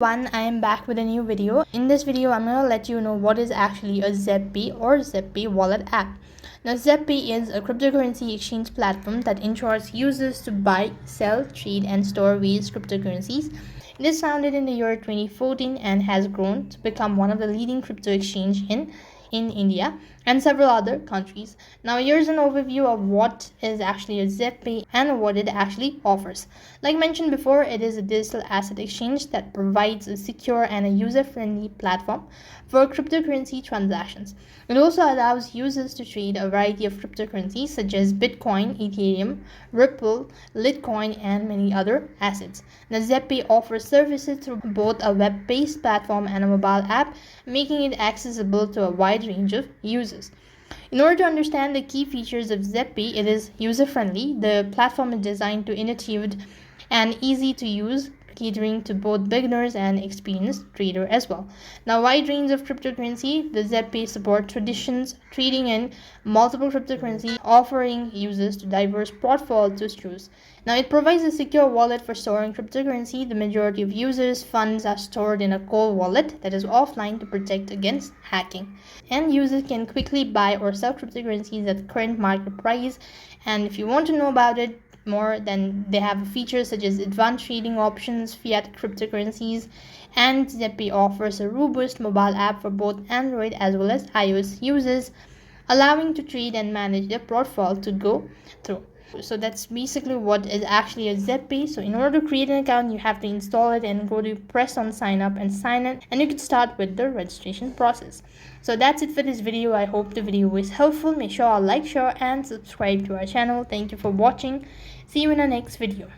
I am back with a new video. In this video, I'm going to let you know what is actually a Zebpay or Zebpay wallet app. Now, Zebpay is a cryptocurrency exchange platform that ensures users to buy, sell, trade, and store various cryptocurrencies. It is founded in the year 2014 and has grown to become one of the leading crypto exchange in India and several other countries. Now, here's an overview of what is actually a Zebpay and what it actually offers. Like mentioned before, it is a digital asset exchange that provides a secure and a user-friendly platform for cryptocurrency transactions. It also allows users to trade a variety of cryptocurrencies such as Bitcoin, Ethereum, Ripple, Litecoin, and many other assets. Now, Zebpay offers services through both a web-based platform and a mobile app, making it accessible to a wide range of users. In order to understand the key features of Zebpay, it is user-friendly. The platform is designed to intuitive and easy to use, catering to both beginners and experienced trader as well. Now, wide range of cryptocurrency, the Zebpay support traditions trading in multiple cryptocurrency, offering users to diverse portfolios to choose. Now, it provides a secure wallet for storing cryptocurrency. The majority of users' funds are stored in a cold wallet that is offline to protect against hacking. And users can quickly buy or sell cryptocurrencies at current market price. And if you want to know about it more, then they have features such as advanced trading options, fiat cryptocurrencies, and Zebpay offers a robust mobile app for both Android as well as iOS users, allowing to trade and manage their portfolio to go through. So that's basically what is actually a Zebpay. So in order to create an account, you have to install it and go to press on sign up and sign in, and you can start with the registration process. So that's it for this video. I hope the video was helpful. Make sure to like, share, and subscribe to our channel. Thank you for watching. See you in our next video.